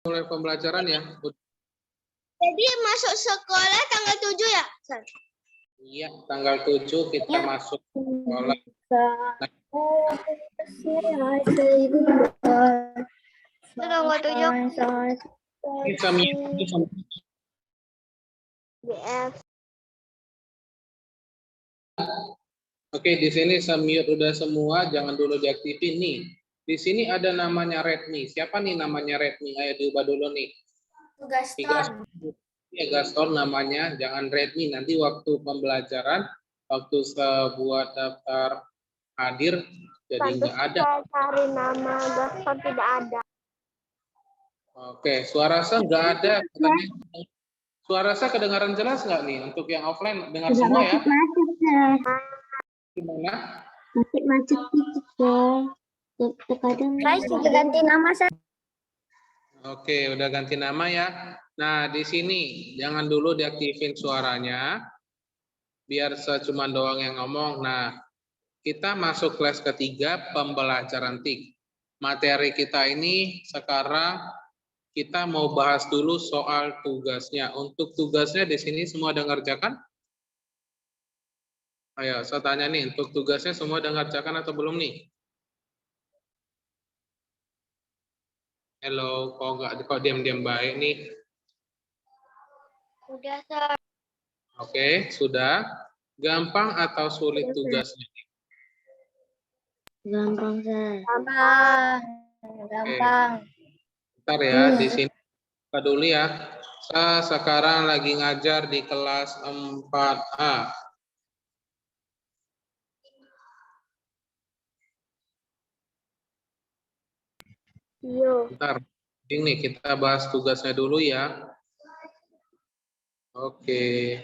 mulai pembelajaran ya. Jadi masuk sekolah tanggal 7 ya? Iya, tanggal 7 kita masuk sekolah. Tanggal 7. BF. Oke, di sini mute udah semua, jangan dulu diaktifin nih. Di sini ada namanya Redmi. Siapa nih namanya Redmi? Ayo diubah dulu nih. Gaston. Ya Gaston namanya, jangan Redmi. Nanti waktu pembelajaran, waktu sebuah daftar hadir, jadi nggak ada. Saya cari nama Gaston tidak ada. Oke, suara saya nggak ada. Suara saya kedengaran jelas nggak nih? Untuk yang offline dengar semua ya? Gimana? Macet dikit ya. Terkadang saya sudah ganti nama saya. Oke, udah ganti nama ya. Nah, di sini jangan dulu diaktifin suaranya. Biar saya cuma doang yang ngomong. Nah, kita masuk kelas ketiga pembelajaran TIK. Materi kita ini sekarang kita mau bahas dulu soal tugasnya. Untuk tugasnya di sini semua udah ngerjakan? Ayo, saya tanya nih, untuk tugasnya semua udah ngerjakan atau belum nih? Halo, kok diam-diam baik nih? Sudah, Sir. Oke, sudah. Gampang atau sulit tugasnya? Gampang, Sir. Gampang. Bentar ya, di sini buka dulu ya. Saya sekarang lagi ngajar di kelas 4A. Yo. Bentar, ini kita bahas tugasnya dulu ya. Oke.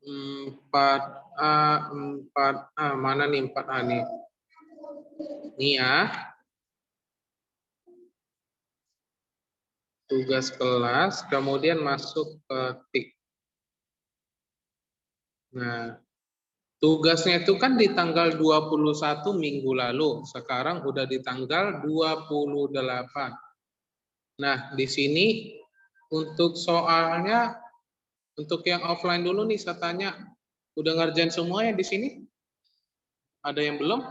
4A, mana nih 4A nih? Ini ya. Tugas kelas, kemudian masuk ke TIK. Nah, tugasnya itu kan di tanggal 21 minggu lalu. Sekarang udah di tanggal 28. Nah, di sini untuk soalnya, untuk yang offline dulu nih saya tanya, udah ngerjain semua ya di sini? Ada yang belum?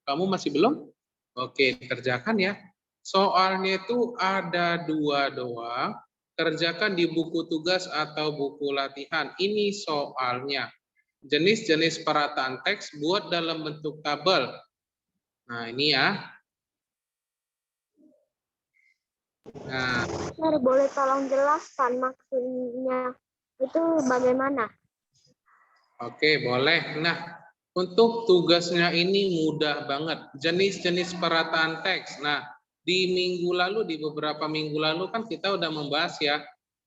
Kamu masih belum? Oke, kerjakan ya. Soalnya itu ada 2 doang. Kerjakan di buku tugas atau buku latihan. Ini soalnya. Jenis-jenis perataan teks buat dalam bentuk tabel. Nah, ini ya. Nah, Sir, boleh tolong jelaskan maksudnya itu bagaimana? oke, boleh. Nah, untuk tugasnya ini mudah banget. Jenis-jenis perataan teks. Nah, di minggu lalu, di beberapa minggu lalu kan kita udah membahas ya.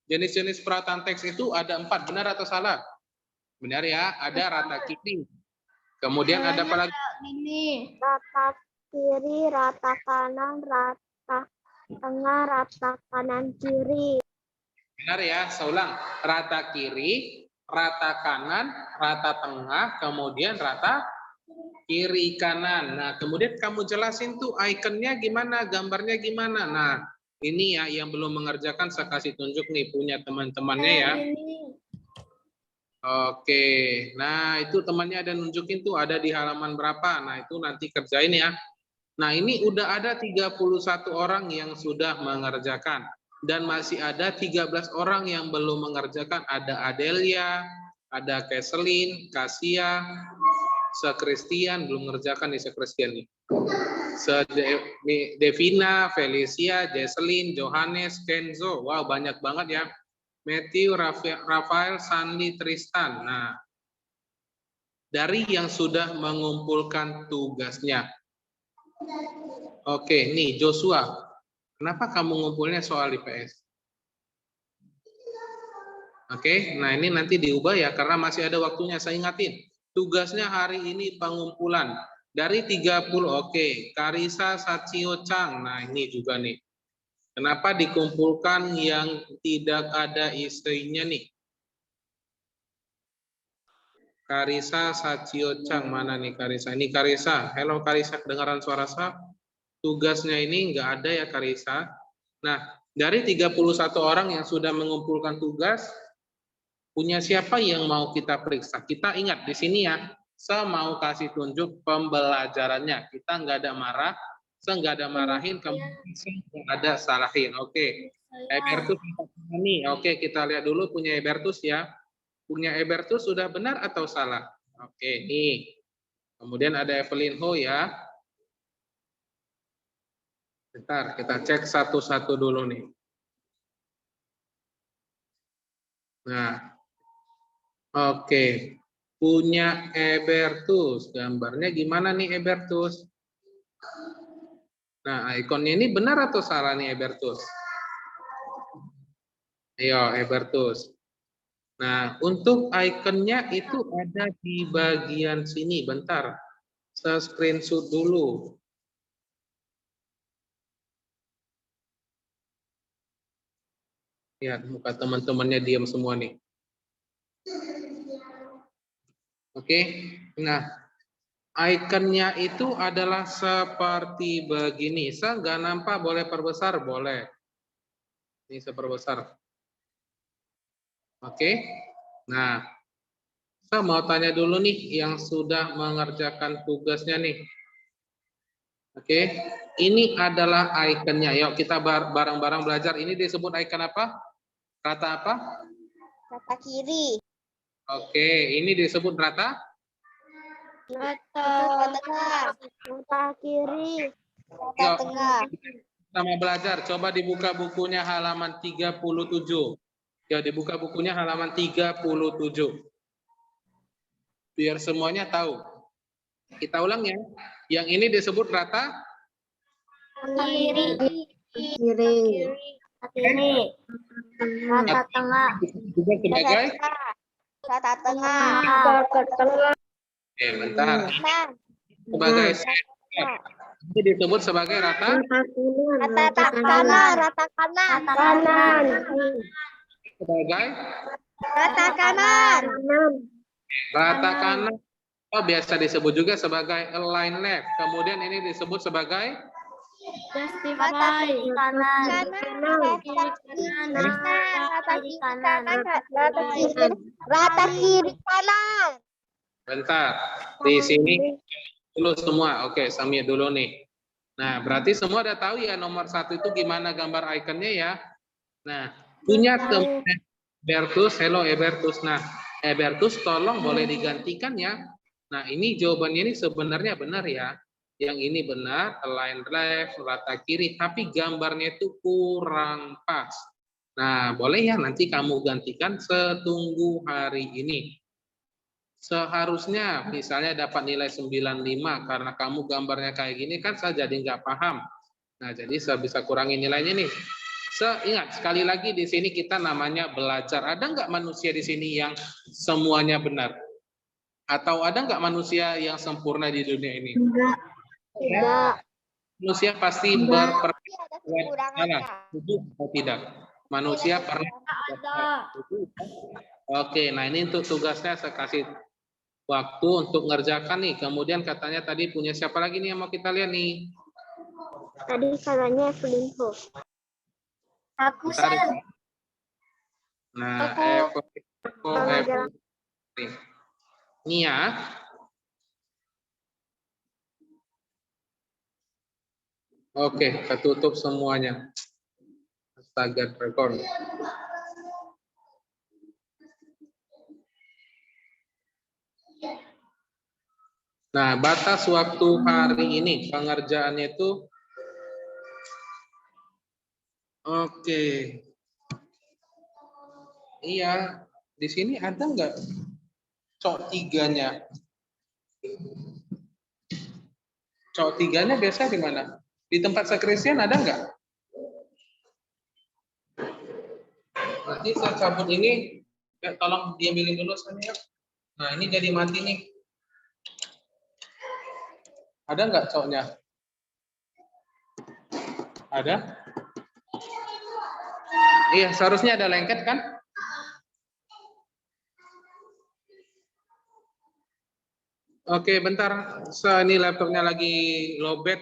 Jenis-jenis perataan teks itu ada 4, benar atau salah? Benar ya, ada rata kiri. Kemudian ada apa lagi? Ini. Rata kiri, rata kanan, rata tengah, rata kanan kiri. Benar ya, saya ulang. Rata kiri, rata kanan, rata tengah, kemudian rata kiri kanan. Nah, kemudian kamu jelasin tuh ikonnya gimana, gambarnya gimana. Nah, ini ya yang belum mengerjakan saya kasih tunjuk nih punya teman-temannya ya. Oke, nah itu temannya ada nunjukin tuh ada di halaman berapa. Nah, itu nanti kerjain ya. Nah, ini udah ada 31 orang yang sudah mengerjakan. Dan masih ada 13 orang yang belum mengerjakan. Ada Adelia, ada Keselin, Kasia, Sekristian, belum mengerjakan nih Sekristian nih. Devina, Felicia, Jesselyn, Johannes, Kenzo. Wow, banyak banget ya. Matthew, Rafael, Sandy, Tristan. Nah, dari yang sudah mengumpulkan tugasnya. Oke, nih Joshua. Kenapa kamu ngumpulnya soal IPS? Oke, nah ini nanti diubah ya karena masih ada waktunya. Saya ingatin, tugasnya hari ini pengumpulan dari 30. Oke, Karisa Sacio Chang. Nah, ini juga nih. Kenapa dikumpulkan yang tidak ada istrinya nih? Karisa Sacio Chang, mana nih Karisa? Ini Karisa. Halo Karisa, kedengaran suara saya? tugasnya ini nggak ada ya Karisa. Nah, dari 31 orang yang sudah mengumpulkan tugas, punya siapa yang mau kita periksa? Kita ingat di sini ya, saya mau kasih tunjuk pembelajarannya. Kita nggak ada marah, saya nggak ada marahin, kemudian saya nggak ada salahin. Oke, Ebertus ini. Oke, kita lihat dulu punya Ebertus ya. Punya Ebertus sudah benar atau salah? Oke, nih. Kemudian ada Evelyn Ho ya. Bentar, kita cek satu-satu dulu nih. Nah, oke. Punya Ebertus. Gambarnya gimana nih Ebertus? Nah, ikonnya ini benar atau salah nih Ebertus? Ayo, Ebertus. Nah, untuk ikonnya itu ada di bagian sini. Bentar, saya screenshot dulu. Lihat muka teman-temannya diam semua nih. Oke, nah ikonnya itu adalah seperti begini. Saya nggak nampak, boleh perbesar? Boleh. Ini saya perbesar. Oke, nah saya mau tanya dulu nih yang sudah mengerjakan tugasnya nih. Oke, ini adalah ikonnya. Yuk kita bareng-bareng belajar. Ini disebut ikon apa? Rata apa? Rata kiri. Oke, ini disebut rata? Rata tengah. Rata kiri. Rata Yuk, tengah. sama belajar. Coba dibuka bukunya halaman 37. Ya, dibuka bukunya halaman 37. Biar semuanya tahu. Kita ulang ya. Yang ini disebut rata? Kiri. Kiri. Kiri. Rata tengah. Juga sebagai? Rata tengah. Rata tengah. Oke, bentar. Sebagai ini disebut sebagai rata? Rata kanan. Rata kanan. Kanan. Sebagai? Rata kanan. Rata kanan. Oh, biasa disebut juga sebagai align left. Kemudian ini disebut sebagai? Justify. Kanan. Rata kiri kanan. Bentar. Di sini dulu semua. Oke, sambil dulu nih. Nah, berarti semua udah tahu ya nomor 1 itu gimana gambar ikonnya ya. Nah, punya teman Ebertus, hello Ebertus. Nah, Ebertus tolong boleh digantikan ya. Nah, ini jawabannya ini sebenarnya benar ya. Yang ini benar, align left, rata kiri, tapi gambarnya itu kurang pas. Nah, boleh ya nanti kamu gantikan setunggu hari ini. Seharusnya misalnya dapat nilai 95 karena kamu gambarnya kayak gini kan saya jadi nggak paham. Nah, jadi saya bisa kurangi nilainya nih. Ingat sekali lagi di sini kita namanya belajar. Ada nggak manusia di sini yang semuanya benar? Atau ada nggak manusia yang sempurna di dunia ini? Enggak. Manusia pasti berperbedaan. Setuju atau tidak? Manusia pernah ada. Oke, nah ini untuk tugasnya saya kasih waktu untuk ngerjakan nih. Kemudian katanya tadi punya siapa lagi nih yang mau kita lihat nih? Tadi katanya Evelyn Ho. Aku Sel. Nah, Evelyn. Ini ya. Oke, kita tutup semuanya. Astaga, rekor. Nah, batas waktu hari ini pengerjaannya itu oke. Iya, di sini ada nggak cok 3-nya? Cok 3-nya biasa di mana? Di tempat skripsian ada nggak? Nanti saya cabut ini, ya, tolong diambilin dulu saya. Nah, ini jadi mati nih. Ada nggak coknya? Ada? Iya, seharusnya ada lengket kan? Oke, bentar. Ini laptopnya lagi lowbat.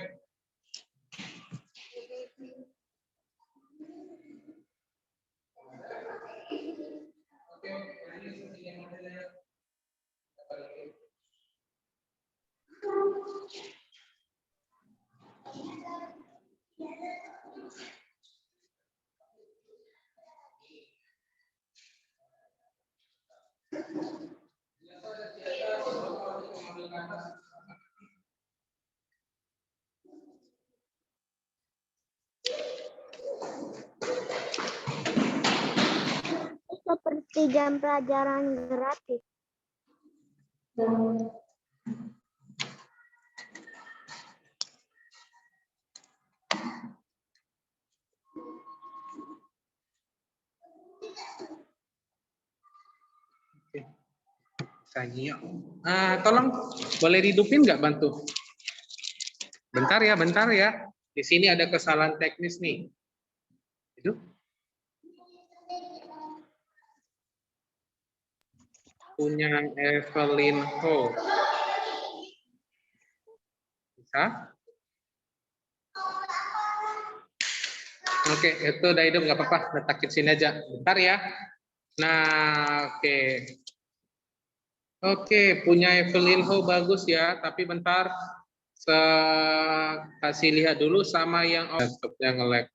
di jam pelajaran gratis. Tanya. Tolong boleh dihidupin nggak bantu? Bentar ya. Di sini ada kesalahan teknis nih. Hidup. Punya Evelyn Ho. Bisa? Oke, itu udah hidup nggak apa-apa. Letakin sini aja. Bentar ya. Nah, oke. Oke, punya Evelyn Ho bagus ya. Tapi bentar. Kasih lihat dulu sama yang laptopnya nge-lag.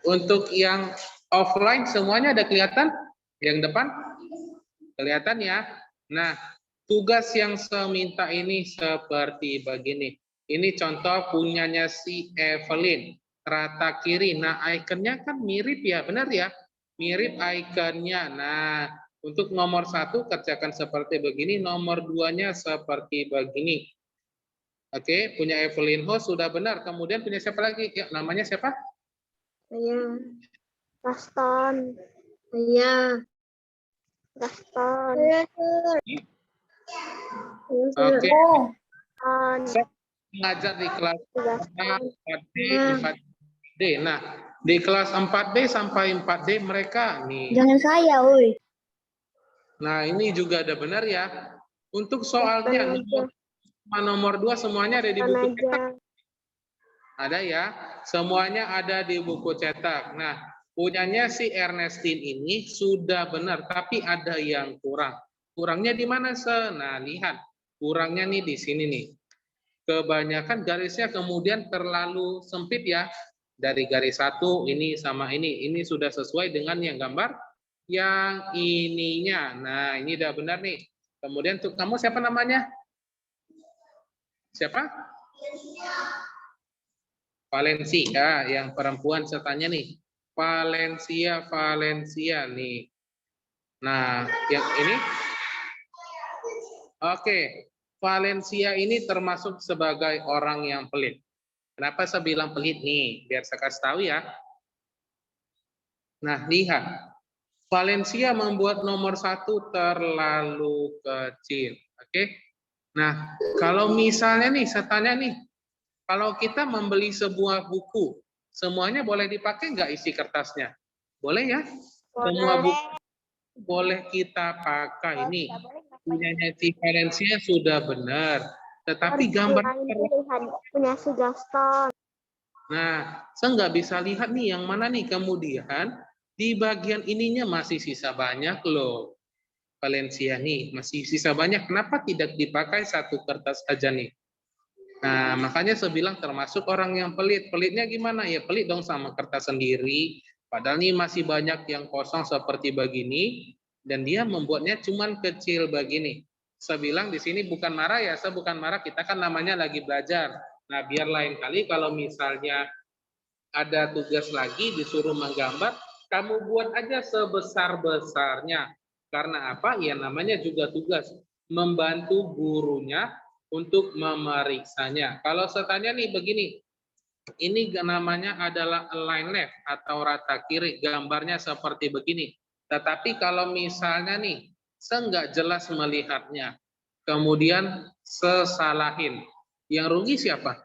Untuk yang offline semuanya ada kelihatan? Yang depan? Kelihatan ya? Nah, tugas yang saya minta ini seperti begini. Ini contoh punyanya si Evelyn. Rata kiri. Nah, ikonnya kan mirip ya, benar ya? Mirip ikonnya. Nah, untuk nomor 1 kerjakan seperti begini. Nomor 2-nya seperti begini. Oke, punya Evelyn Ho sudah benar. Kemudian punya siapa lagi? Ya, namanya siapa? Saya. Gaston. Saya. Gaston. Oke. Saya Mengajar di kelas 4D, 4D. Nah, di kelas 4D sampai 4D mereka nih. Jangan saya, woi. Nah, ini juga ada benar ya. Untuk soalnya nomor 2 semuanya ada di buku cetak. Ada ya, semuanya ada di buku cetak. Nah, punyanya si Ernestine ini sudah benar, tapi ada yang kurang. Kurangnya di mana, Se? Nah, lihat. Kurangnya nih di sini nih. Kebanyakan garisnya kemudian terlalu sempit ya. Dari garis 1 ini sama ini sudah sesuai dengan yang gambar yang ininya. Nah, ini udah benar nih. Kemudian untuk kamu siapa namanya? Siapa? Valencia, yang perempuan sertanya nih. Valencia nih. Nah, yang ini? Oke. Valencia ini termasuk sebagai orang yang pelit. Kenapa saya bilang pelit nih? Biar saya kasih tahu ya. Nah, lihat. Valencia membuat nomor 1 terlalu kecil. Oke. Nah, kalau misalnya nih, saya tanya nih. Kalau kita membeli sebuah buku, semuanya boleh dipakai nggak isi kertasnya? Boleh ya? Semua buku boleh kita pakai. Ini punyanya si Valencia sudah benar. Tetapi gambar punya si Gaston. Nah, saya nggak bisa lihat nih yang mana nih. Kemudian di bagian ininya masih sisa banyak loh. Valencia nih masih sisa banyak. Kenapa tidak dipakai satu kertas aja nih? Nah, makanya saya bilang termasuk orang yang pelit. Pelitnya gimana? Ya pelit dong sama kertas sendiri. Padahal nih masih banyak yang kosong seperti begini. Dan dia membuatnya cuman kecil begini. Saya bilang di sini bukan marah ya. Saya bukan marah. Kita kan namanya lagi belajar. Nah, biar lain kali kalau misalnya ada tugas lagi disuruh menggambar, kamu buat aja sebesar-besarnya. Karena apa? Ya namanya juga tugas. Membantu gurunya untuk memeriksanya. Kalau saya tanya nih begini, ini namanya adalah align left atau rata kiri, gambarnya seperti begini. Tetapi kalau misalnya nih, saya nggak jelas melihatnya, kemudian sesalahin, yang rugi siapa?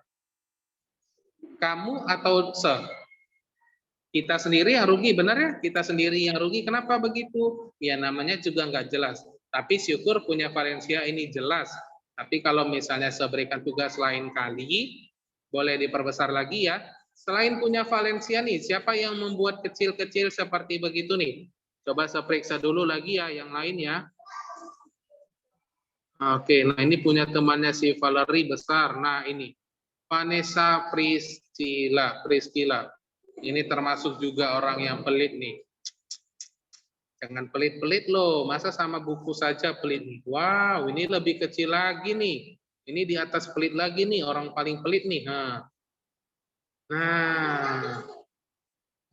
Kamu atau se? Kita sendiri yang rugi, benar ya? Kita sendiri yang rugi. Kenapa begitu? Ya namanya juga nggak jelas. Tapi syukur punya Valencia ini jelas. Tapi kalau misalnya saya berikan tugas lain kali, boleh diperbesar lagi ya. Selain punya Valencia nih, siapa yang membuat kecil-kecil seperti begitu nih? Coba saya periksa dulu lagi ya yang lain ya. Oke, nah ini punya temannya si Valerie besar. Nah ini, Vanessa Priscilla. Ini termasuk juga orang yang pelit nih. Jangan pelit-pelit loh, masa sama buku saja pelit nih. Wow, ini lebih kecil lagi nih. Ini di atas pelit lagi nih, orang paling pelit nih. Nah,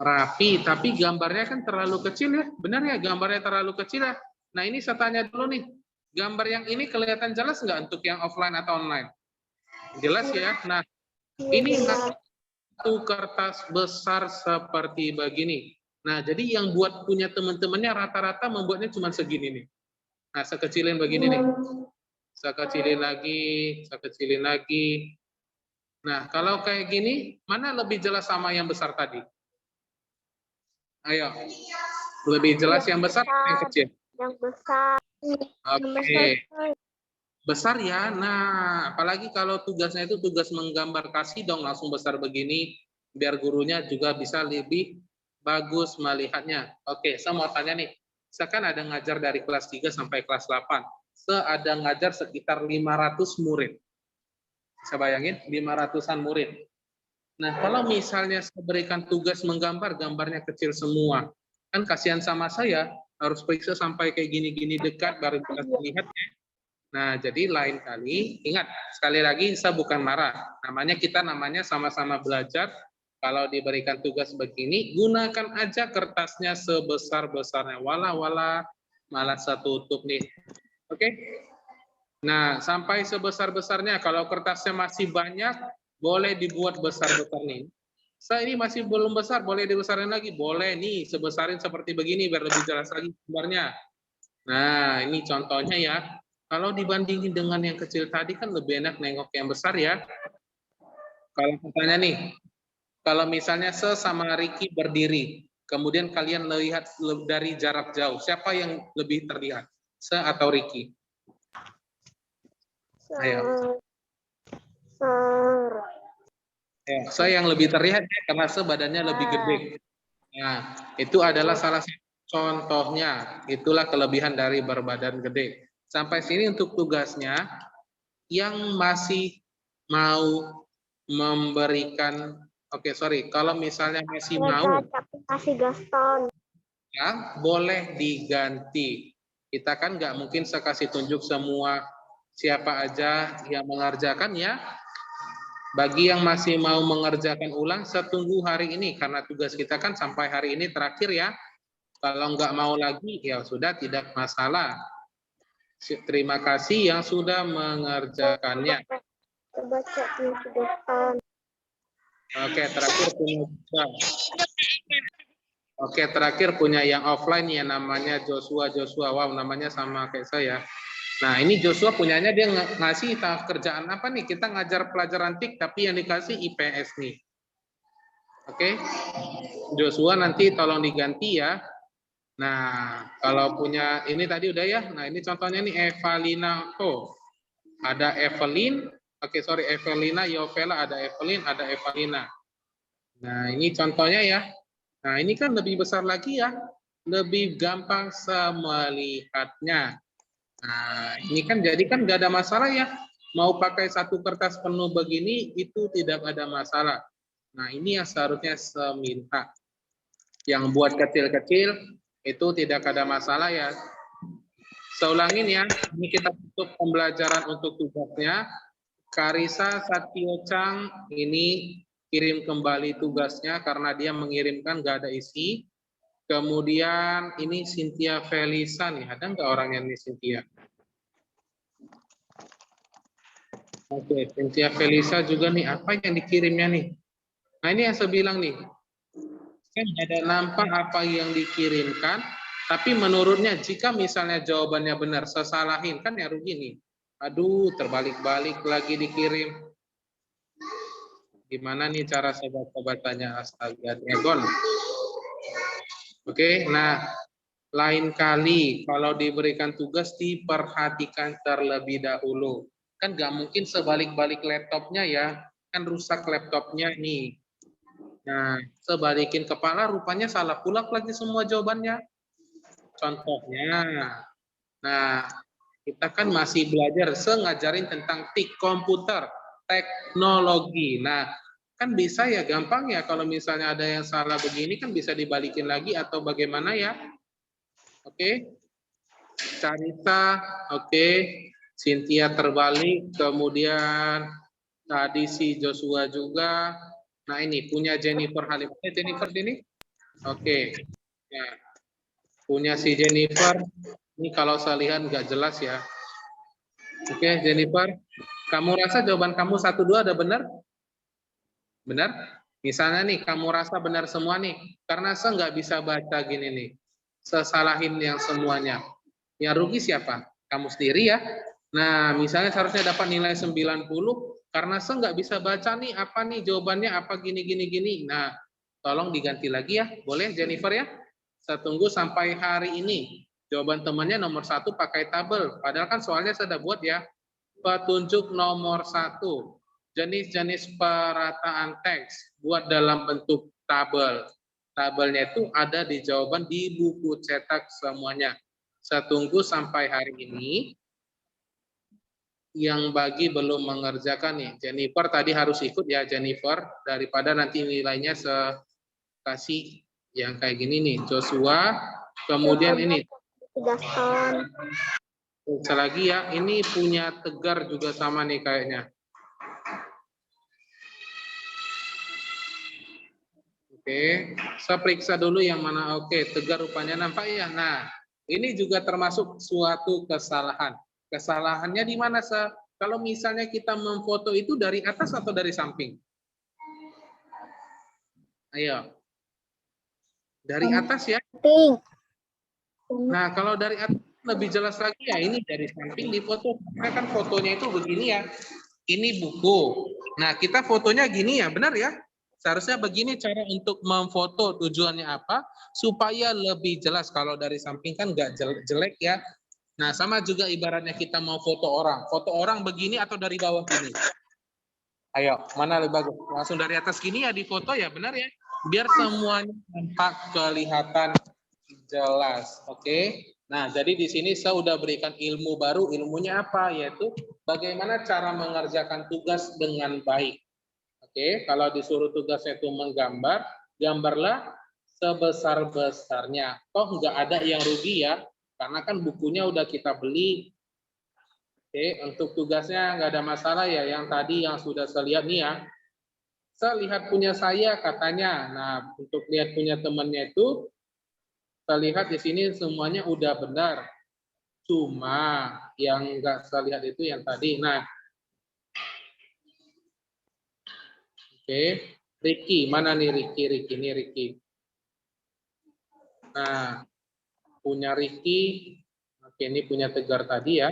Rapi, tapi gambarnya kan terlalu kecil ya. Benar ya, gambarnya terlalu kecil ya. Nah, ini saya tanya dulu nih. Gambar yang ini kelihatan jelas nggak untuk yang offline atau online? Jelas ya. Nah, ini satu kertas besar seperti begini. Nah, jadi yang buat punya teman-temannya rata-rata membuatnya cuma segini nih. Nah, saya kecilin begini nih. Saya kecilin lagi. Nah, kalau kayak gini, mana lebih jelas sama yang besar tadi? Ayo. Lebih jelas yang besar atau yang kecil? Yang besar. Oke. Besar ya. Nah, apalagi kalau tugasnya itu tugas menggambar, kasih dong langsung besar begini, biar gurunya juga bisa lebih bagus melihatnya. Oke, saya mau tanya nih. Saya kan ada ngajar dari kelas 3 sampai kelas 8. Saya ada ngajar sekitar 500 murid. Saya bayangin 500-an murid. Nah, kalau misalnya saya berikan tugas menggambar, gambarnya kecil semua. Kan kasihan sama saya, harus periksa sampai kayak gini-gini dekat baru bisa melihatnya. Nah, jadi lain kali, ingat, sekali lagi saya bukan marah. Kita namanya sama-sama belajar. Kalau diberikan tugas begini, gunakan aja kertasnya sebesar-besarnya. Wala-wala, malah saya tutup nih. Oke? Nah, sampai sebesar-besarnya. Kalau kertasnya masih banyak, boleh dibuat besar-besar nih. Saya ini masih belum besar, boleh dibesarin lagi? Boleh nih, sebesarin seperti begini, biar lebih jelas lagi gambarnya. Nah, ini contohnya ya. Kalau dibandingin dengan yang kecil tadi kan lebih enak nengok yang besar ya. Kalau katanya nih, kalau misalnya sama Ricky berdiri, kemudian kalian lihat dari jarak jauh, siapa yang lebih terlihat? Se atau Ricky? Ayo. Saya yang lebih terlihat ya, karena badannya lebih gede. Nah, itu adalah salah satu contohnya. Itulah kelebihan dari berbadan gede. Sampai sini untuk tugasnya. Yang masih mau memberikan, kalau misalnya masih mau, kasih Gaston. Ya, boleh diganti. Kita kan nggak mungkin saya kasih tunjuk semua siapa aja yang mengerjakan ya. Bagi yang masih mau mengerjakan ulang, setunggu hari ini karena tugas kita kan sampai hari ini terakhir ya. Kalau nggak mau lagi, ya sudah tidak masalah. Terima kasih yang sudah mengerjakannya. Oke, terakhir punya terakhir punya yang offline ya, namanya Joshua. Wow, namanya sama kayak saya. Nah, ini Joshua punyanya dia ngasih kerjaan apa nih? Kita ngajar pelajaran TIK tapi yang dikasih IPS nih. Oke. Joshua nanti tolong diganti ya. Nah, kalau punya ini tadi udah ya. Nah, ini contohnya nih Evalina. Oh, ada Evelyn. Evelina, Yovela, ada Evelyn, ada Evalina. Nah, ini contohnya ya. Nah, ini kan lebih besar lagi ya. Lebih gampang melihatnya. Nah, ini kan jadi kan nggak ada masalah ya. Mau pakai satu kertas penuh begini, itu tidak ada masalah. Nah, ini yang seharusnya seminta. Yang buat kecil-kecil, itu tidak ada masalah ya. Saya ulangin ya, ini kita tutup pembelajaran untuk tugasnya. Karisa Satyo Chang ini kirim kembali tugasnya karena dia mengirimkan nggak ada isi. Kemudian ini Cynthia Felisa nih, ada nggak orangnya nih Cynthia? Oke, Cynthia Felisa juga nih, apa yang dikirimnya nih? Nah ini yang saya bilang nih, kan ada nampak apa yang dikirimkan, tapi menurutnya jika misalnya jawabannya benar, saya salahin, kan ya rugi nih. Aduh, terbalik-balik lagi dikirim. Gimana nih cara sobat-sobat tanya astaga Dragon? Oke, nah lain kali kalau diberikan tugas diperhatikan terlebih dahulu. Kan nggak mungkin sebalik-balik laptopnya ya, kan rusak laptopnya nih. Nah, sebalikin kepala rupanya salah pula lagi semua jawabannya. Contohnya, nah kita kan masih belajar ngajarin tentang TIK komputer, teknologi. Nah, kan bisa ya gampang ya kalau misalnya ada yang salah begini kan bisa dibalikin lagi atau bagaimana ya. Oke. Carita, oke. Cynthia terbalik, kemudian tadi si Joshua juga. Nah ini punya Jennifer Halim. Jennifer ini Oke. Nah, punya si Jennifer. Ini kalau saya lihat nggak jelas ya. Oke, Jennifer. Kamu rasa jawaban kamu 1, 2 ada benar? Benar? Misalnya nih, kamu rasa benar semua nih. Karena saya nggak bisa baca gini nih. Sesalahin yang semuanya. Yang rugi siapa? Kamu sendiri ya. Nah, misalnya seharusnya dapat nilai 90, karena saya nggak bisa baca nih, apa nih jawabannya, apa gini. Nah, tolong diganti lagi ya. Boleh, Jennifer ya? Saya tunggu sampai hari ini. Jawaban temannya nomor 1 pakai tabel. Padahal kan soalnya saya sudah buat ya. Petunjuk nomor 1. Jenis-jenis perataan teks. Buat dalam bentuk tabel. Tabelnya itu ada di jawaban di buku cetak semuanya. Saya tunggu sampai hari ini. Yang bagi belum mengerjakan nih. Jennifer tadi harus ikut ya, Jennifer. Daripada nanti nilainya kasih yang kayak gini nih. Joshua. Kemudian ini. Selagi ya, ini punya Tegar juga sama nih kayaknya. Oke, saya periksa dulu yang mana. Oke, Tegar rupanya nampak ya. Nah, ini juga termasuk suatu kesalahan. Kesalahannya di mana, kalau misalnya kita memfoto itu dari atas atau dari samping? Ayo. Dari atas ya. Nah, kalau dari atas lebih jelas lagi ya, ini dari samping di foto. Karena kan fotonya itu begini ya. Ini buku. Nah, kita fotonya gini ya, benar ya? Seharusnya begini cara untuk memfoto, tujuannya apa? Supaya lebih jelas. Kalau dari samping kan nggak jelek ya. Nah, sama juga ibaratnya kita mau foto orang. Foto orang begini atau dari bawah gini? Ayo, mana lebih bagus? Langsung dari atas gini ya di foto ya, benar ya? Biar semuanya nampak kelihatan jelas. Oke. Nah, jadi di sini saya sudah berikan ilmu baru. Ilmunya apa? Yaitu bagaimana cara mengerjakan tugas dengan baik. Oke, kalau disuruh tugasnya itu menggambar, gambarlah sebesar-besarnya. Toh nggak ada yang rugi ya, karena kan bukunya udah kita beli. Oke, untuk tugasnya nggak ada masalah ya. Yang tadi yang sudah saya lihat nih ya, saya lihat punya saya katanya. Nah, untuk lihat punya temannya itu, saya lihat di sini semuanya udah benar. Cuma yang nggak saya lihat itu yang tadi. Nah, oke, Ricky, mana nih Ricky? Ini Ricky. Nah, punya Ricky. Oke, ini punya Tegar tadi ya.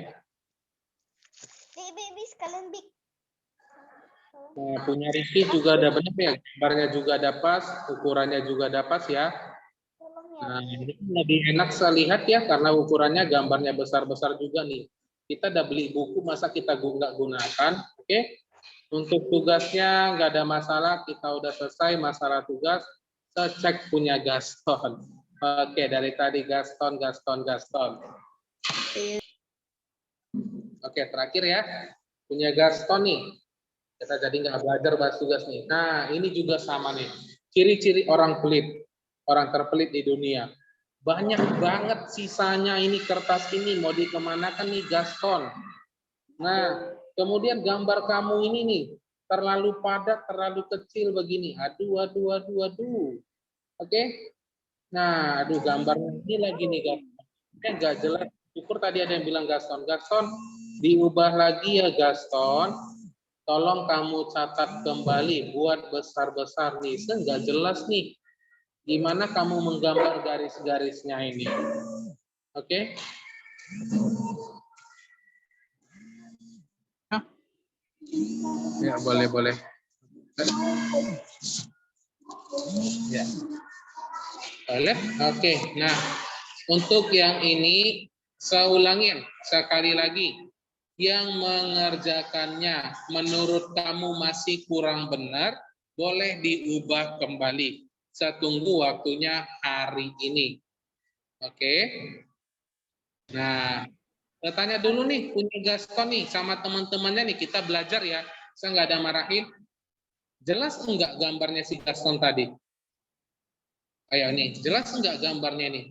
Nah, punya Ricky juga ada benar ya. Gambarnya juga ada pas, ukurannya juga ada pas ya. Nah, ini lebih enak saya lihat ya, karena ukurannya gambarnya besar-besar juga nih. Kita udah beli buku, masa kita nggak gunakan? Oke. Untuk tugasnya nggak ada masalah, kita udah selesai masalah tugas. Saya cek punya Gaston. Oke, dari tadi Gaston. Oke, terakhir ya. Punya Gaston nih. Kita jadi nggak belajar bahas tugas nih. Nah, ini juga sama nih. Ciri-ciri orang pelit. Orang terpelit di dunia. Banyak banget sisanya ini kertas ini. Mau dikemanakan nih Gaston. Nah, kemudian gambar kamu ini nih. Terlalu padat, terlalu kecil begini. Aduh. Oke. Nah, aduh gambarnya ini lagi nih Gaston. Nggak jelas. Syukur tadi ada yang bilang Gaston. Gaston, diubah lagi ya Gaston. Tolong kamu catat kembali, buat besar-besar nih. Nggak jelas nih. Gimana kamu menggambar garis-garisnya ini? Oke. Ya, boleh. Ya. Boleh? Oke. Nah, untuk yang ini saya ulangin sekali lagi. Yang mengerjakannya menurut kamu masih kurang benar, boleh diubah kembali. Saya tunggu waktunya hari ini. Oke. Nah, saya tanya dulu nih, punya Gaston nih sama teman-temannya nih, kita belajar ya. Saya nggak ada marahin. Jelas enggak gambarnya si Gaston tadi? Ayo nih, jelas enggak gambarnya nih?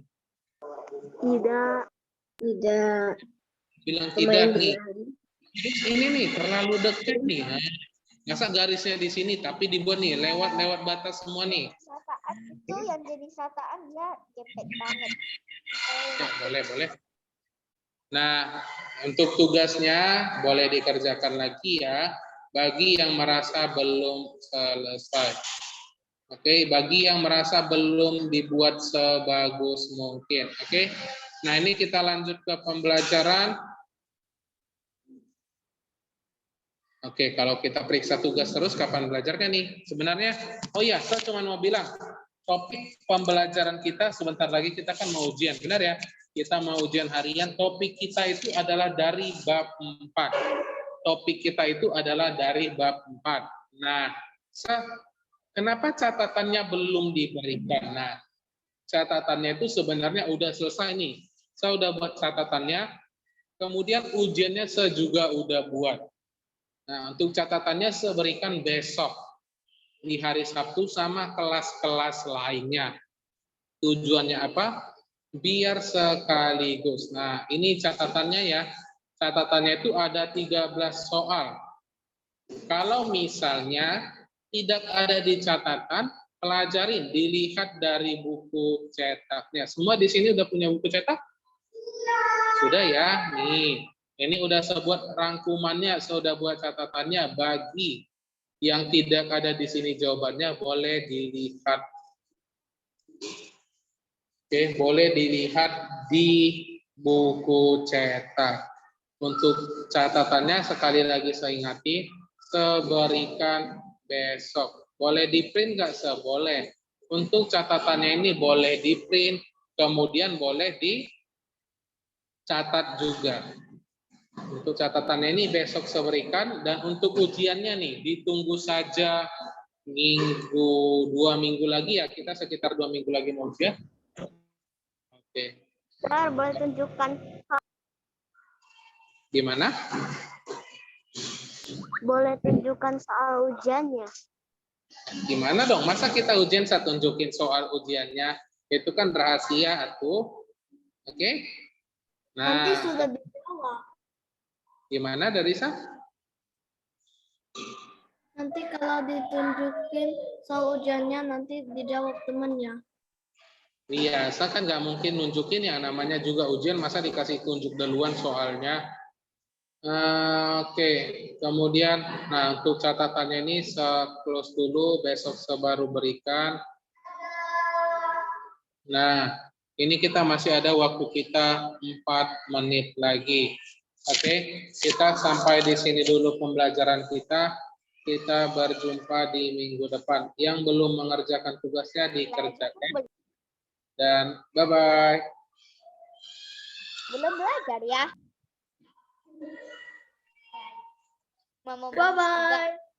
Tidak. Bilang tidak nih. Ini nih terlalu dekat nih. Masa garisnya di sini tapi dibuat nih lewat batas semua nih. itu yang jadi sataan ya cepet banget. Boleh. Nah, untuk tugasnya boleh dikerjakan lagi ya, bagi yang merasa belum selesai. Oke, bagi yang merasa belum dibuat sebagus mungkin. Oke, nah ini kita lanjut ke pembelajaran. Oke, kalau kita periksa tugas terus, kapan belajarnya nih? Sebenarnya, oh iya, saya cuma mau bilang, topik pembelajaran kita sebentar lagi kita kan mau ujian, benar ya? Kita mau ujian harian, topik kita itu adalah dari bab 4. Topik kita itu adalah dari bab 4. Nah, kenapa catatannya belum diberikan? Nah, catatannya itu sebenarnya udah selesai nih. Saya udah buat catatannya, kemudian ujiannya saya juga udah buat. Nah, untuk catatannya saya berikan besok di hari Sabtu sama kelas-kelas lainnya. Tujuannya apa? Biar sekaligus. Nah, ini catatannya ya. Catatannya itu ada 13 soal. Kalau misalnya tidak ada di catatan, pelajarin, dilihat dari buku cetaknya. Semua di sini udah punya buku cetak? Sudah ya, nih. Ini udah saya buat rangkumannya, saya udah buat catatannya. Bagi yang tidak ada di sini jawabannya, boleh dilihat. Oke, boleh dilihat di buku cetak. Untuk catatannya, sekali lagi saya ingati, saya berikan besok. Boleh di print nggak? Saya boleh. Untuk catatannya ini boleh di print, kemudian boleh dicatat juga. Untuk catatannya ini besok saya berikan, dan untuk ujiannya nih ditunggu saja 2 minggu lagi ya, kita sekitar 2 minggu lagi mau ujian. Oke. Boleh tunjukkan. Gimana? Boleh tunjukkan soal ujiannya. Gimana dong? Masa kita ujian saya tunjukin soal ujiannya? Itu kan rahasia atuh. Oke? Nah, Nanti sudah dijawab. gimana Darisa? Nanti kalau ditunjukin soal ujiannya nanti dijawab temennya. Iya, saya kan nggak mungkin nunjukin yang namanya juga ujian, masa dikasih tunjuk duluan soalnya. Oke, kemudian, nah untuk catatannya ini saya close dulu, besok saya baru berikan. Nah, ini kita masih ada waktu kita 4 menit lagi. Oke, kita sampai di sini dulu pembelajaran kita. Kita berjumpa di minggu depan. Yang belum mengerjakan tugasnya dikerjakan. Dan bye-bye. Belum belajar ya. Bye-bye.